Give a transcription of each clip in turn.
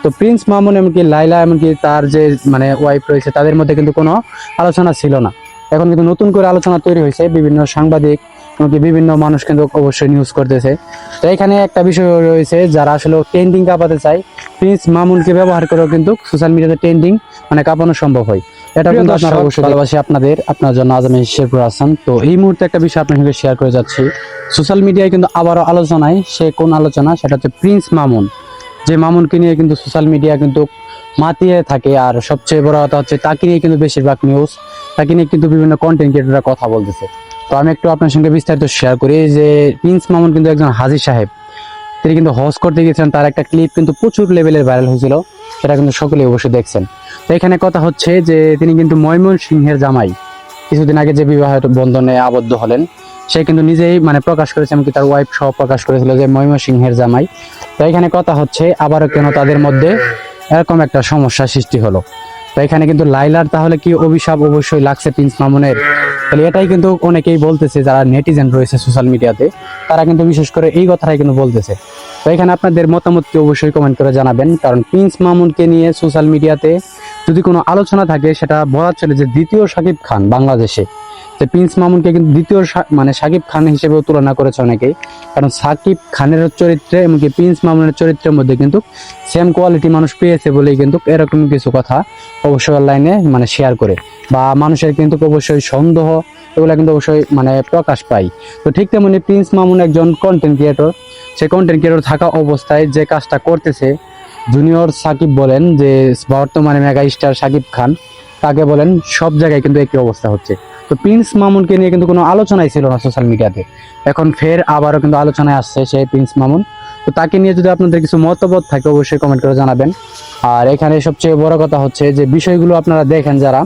তো প্রিন্স মামুন এমনকি লাইলা এমনকি তার যে মানে ওয়াইফ রয়েছে তাদের মধ্যে কিন্তু কোনো আলোচনা ছিল না। এখন কিন্তু নতুন করে আলোচনা তৈরি হয়েছে, বিভিন্ন সাংবাদিক এমনকি বিভিন্ন মানুষ কিন্তু অবশ্যই নিউজ করতেছে। তো এখানে একটা বিষয় রয়েছে, যারা আসলে ট্রেন্ডিং কাঁপাতে চায় প্রিন্স মামুনকে ব্যবহার করেও কিন্তু সোশ্যাল মিডিয়াতে ট্রেন্ডিং মানে কাঁপানো সম্ভব হয়। এটা কিন্তু আপনারা অবশ্যই ভালোবাসি আপনার জন্য আজ আমি শেরপুর হাসান। তো এই মুহূর্তে একটা বিষয় আপনার সঙ্গে শেয়ার করে যাচ্ছি। সোশ্যাল মিডিয়ায় কিন্তু আবারও আলোচনায়, সে কোন আলোচনা, সেটা হচ্ছে প্রিন্স মামুন। যে মামুনকে নিয়ে কিন্তু সোশ্যাল মিডিয়া কিন্তু মাতিয়ে থাকে, আর সবচেয়ে বড় কথা হচ্ছে তাকে নিয়ে কিন্তু বেশিরভাগ নিউজ, তাকে নিয়ে কিন্তু বিভিন্ন কন্টেন্ট ক্রিয়েটররা কথা বলতেছে। তো আমি একটু আপনার সঙ্গে বিস্তারিত শেয়ার করি যে প্রিন্স মামুন কিন্তু একজন হাজী সাহেব, তিনি কিন্তু হজ করতে গিয়েছিলেন। তার একটা ক্লিপ কিন্তু প্রচুর লেভেলের ভাইরাল হয়েছিল, সেটা কিন্তু সকলেই অবশ্যই দেখছেন। তো এখানে কথা হচ্ছে যে তিনি কিন্তু ময়মনসিংহের জামাই, কিছুদিন আগে যে বিবাহ বন্ধনে আবদ্ধ হলেন, সে কিন্তু নিজেই মানে প্রকাশ করেছে, এমনকি তার ওয়াইফ সহ প্রকাশ করেছিল যে ময়মনসিংহের জামাই। তো এখানে কথা হচ্ছে আবারও কেন তাদের মধ্যে এরকম একটা সমস্যা সৃষ্টি হলো। তো এখানে কিন্তু লাইলার তাহলে কি অভিশাপ অবশ্যই লাগছে প্রিন্স মামুনের? তাহলে এটাই কিন্তু অনেকেই বলতেছে, যারা নেটিজেন রয়েছে সোশ্যাল মিডিয়াতে, তারা কিন্তু বিশেষ করে এই কথাটাই কিন্তু বলতেছে। তো এখানে আপনাদের মতামতকে অবশ্যই কমেন্ট করে জানাবেন, কারণ প্রিন্স মামুনকে নিয়ে সোশ্যাল মিডিয়াতে যদি কোনো আলোচনা থাকে, সেটা বলা চলে যে দ্বিতীয় শাকিব খান বাংলাদেশে। যে প্রিন্স মামুনকে কিন্তু দ্বিতীয় মানে শাকিব খান হিসেবেও তুলনা করেছে অনেকেই, কারণ শাকিব খানের চরিত্রে এমনকি প্রিন্স মামুনের চরিত্রের মধ্যে কিন্তু সেম কোয়ালিটি মানুষ পেয়েছে বলেই কিন্তু এরকম কিছু কথা অবশ্যই অনলাইনে মানে শেয়ার করে, বা মানুষের কিন্তু অবশ্যই সন্দেহ এগুলো কিন্তু অবশ্যই মানে প্রকাশ পায়। তো ঠিক তেমনি প্রিন্স মামুন একজন কন্টেন্ট ক্রিয়েটর, সে কন্টেন্ট ক্রিয়েটর থাকা অবস্থায় যে কাজটা করতেছে, জুনিয়র সাকিব বলেন, যে বর্তমানে মেগা স্টার সাকিব খান, তাকে বলেন, সব জায়গায় কিন্তু একই অবস্থা হচ্ছে। তো প্রিন্স মামুনকে নিয়ে কিন্তু কোনো আলোচনাই ছিল না সোশ্যাল মিডিয়াতে, এখন ফের আবারও কিন্তু আলোচনায় আসছে সেই প্রিন্স মামুন। তো তাকে নিয়ে যদি আপনাদের কিছু মতামত থাকে অবশ্যই কমেন্ট করে জানাবেন। আর এখানে সবচেয়ে বড় কথা হচ্ছে যে বিষয়গুলো আপনারা দেখেন, যারা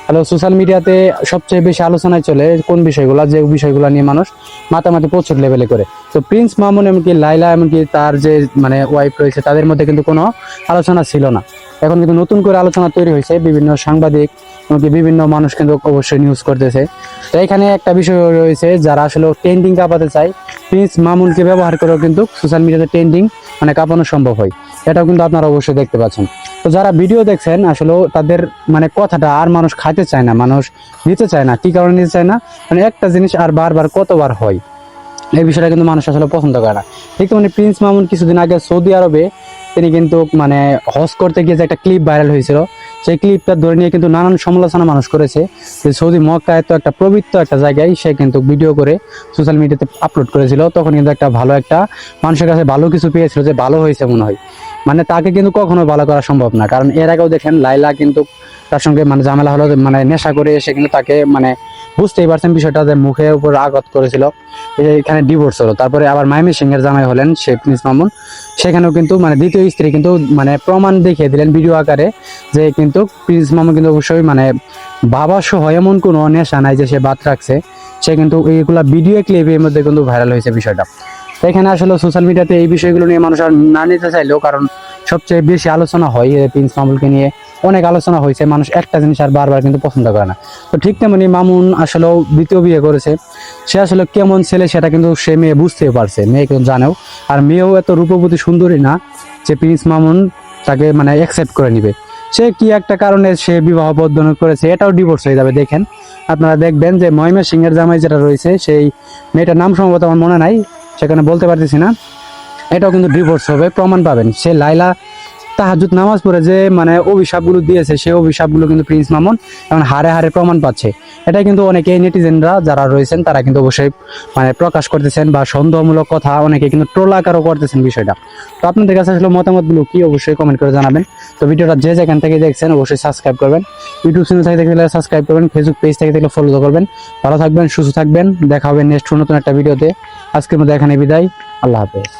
হ্যালো সোশ্যাল মিডিয়াতে সবচেয়ে বেশি আলোচনায় চলে কোন বিষয়গুলো, যে বিষয়গুলো নিয়ে মানুষ মাতামাতি প্রচুর লেভেলে করে। তো প্রিন্স মামুন এমনকি লাইলা এমনকি তার যে মানে ওয়াইফ রয়েছে তাদের মধ্যে কিন্তু কোনো আলোচনা ছিল না। এখন কিন্তু নতুন করে আলোচনা তৈরি হয়েছে, বিভিন্ন সাংবাদিক এমনকি বিভিন্ন মানুষ কিন্তু অবশ্যই নিউজ করতেছে। তো এখানে একটা বিষয় রয়েছে, যারা আসলে ট্রেন্ডিং কাঁপাতে চায় প্রিন্স মামুনকে ব্যবহার করেও কিন্তু সোশ্যাল মিডিয়াতে ট্রেন্ডিং মানে কাঁপানো সম্ভব হয়। এটাও কিন্তু আপনারা অবশ্যই দেখতে পাচ্ছেন। তো যারা ভিডিও দেখছেন আসলে তাদের মানে কথাটা আর মানুষ খাইতে চায় না, মানুষ নিতে চায় না। কি কারণে নিতে চায় না? মানে একটা জিনিস আর বারবার কতবার হয়, এই বিষয়টা কিন্তু মানুষ আসলে পছন্দ করে না। ঠিক মানে প্রিন্স মামুন কিছুদিন আগে সৌদি আরবে তিনি কিন্তু মানে হজ করতে গিয়ে যে একটা ক্লিপ ভাইরাল হয়েছিল, সেই ক্লিপটা ধরে নিয়ে কিন্তু নানান সমালোচনা মানুষ করেছে, যে সৌদি মক্কায় তো একটা পবিত্র একটা জায়গায় সে কিন্তু ভিডিও করে সোশ্যাল মিডিয়াতে আপলোড করেছিল, তখন কিন্তু একটা ভালো একটা মানুষের কাছে ভালো কিছু পেয়েছিল, যে ভালো হয়েছে মনে হয়। মানে তাকে কিন্তু কখনো ভালো করা সম্ভব না, কারণ এর আগেও দেখেন লাইলা কিন্তু তার সঙ্গে মানে ঝামেলা হলো, মানে নেশা করে এসে কিন্তু তাকে মানে বুঝতেই পারছেন বিষয়টা, যে মুখের উপর আঘাত করেছিল, এখানে ডিভোর্স হলো। তারপরে আবার ময়মনসিংহের জামাই হলেন সে প্রিন্স মামুন, সেখানেও কিন্তু মানে দ্বিতীয় স্ত্রী কিন্তু মানে প্রমাণ দেখিয়ে দিলেন ভিডিও আকারে, যে কিন্তু প্রিন্স মামুন কিন্তু অবশ্যই মানে বাবা সহ এমন কোনো নেশা নাই যে সে বাদ রাখছে, সে কিন্তু এইগুলা ভিডিও ক্লিপের মধ্যে কিন্তু ভাইরাল হয়েছে বিষয়টা। তো এখানে আসলে সোশ্যাল মিডিয়াতে এই বিষয়গুলো নিয়ে মানুষ আর না নিতে চাইলেও, কারণ সবচেয়ে বেশি আলোচনা হয় প্রিন্স মামুনকে নিয়ে, অনেক আলোচনা হয়েছে, মানুষ একটা জিনিস আর বারবার কিন্তু পছন্দ করে না। তো ঠিক তেমনি মামুন আসলেও দ্বিতীয় বিয়ে করেছে, সে আসলে কেমন ছেলে সেটা কিন্তু সে মেয়ে বুঝতেই পারছে, মেয়ে কিন্তু জানেও। আর মেয়েও এত রূপবতী সুন্দরী না যে প্রিন্স মামুন তাকে মানে অ্যাকসেপ্ট করে নিবে। সে কি একটা কারণে সে বিবাহ বন্ধন করেছে, এটাও ডিভোর্স হয়ে যাবে। দেখেন আপনারা দেখবেন যে ময়মনসিংহের জামাই যেটা রয়েছে, সেই মেয়েটার নাম সম্ভবত আমার মনে নাই, সেখানে বলতে পারতেছি না, এটাও কিন্তু ডিভোর্স হবে, প্রমাণ পাবেন। সে লাইলা তাহাজ্জুদ নামাজ পড়ে যে মানে অভিশাপগুলো দিয়েছে, সেই অভিশাপগুলো কিন্তু প্রিন্স মামুন এখন হারে হারে প্রমাণ পাচ্ছে। এটা কিন্তু অনেকে নেটিজেনরা যারা রয়েছেন তারা কিন্তু অবশ্যই মানে প্রকাশ করতেছেন, বা সন্দেহমূলক কথা অনেকে কিন্তু ট্রোল আকারও করতেছেন বিষয়টা। তো আপনাদের কাছে আসলে মতামতগুলো কি অবশ্যই কমেন্ট করে জানাবেন। তো ভিডিওটা যে যেখান থেকে দেখছেন অবশ্যই সাবস্ক্রাইব করবেন, ইউটিউব চ্যানেল থেকে দেখলে সাবস্ক্রাইব করবেন, ফেসবুক পেজ থেকে দেখলে ফলো করবেন। ভালো থাকবেন, সুস্থ থাকবেন, দেখা হবে নেক্সট নতুন একটা ভিডিওতে। আজকের মধ্যে এখানে বিদায়, আল্লাহ হাফেজ।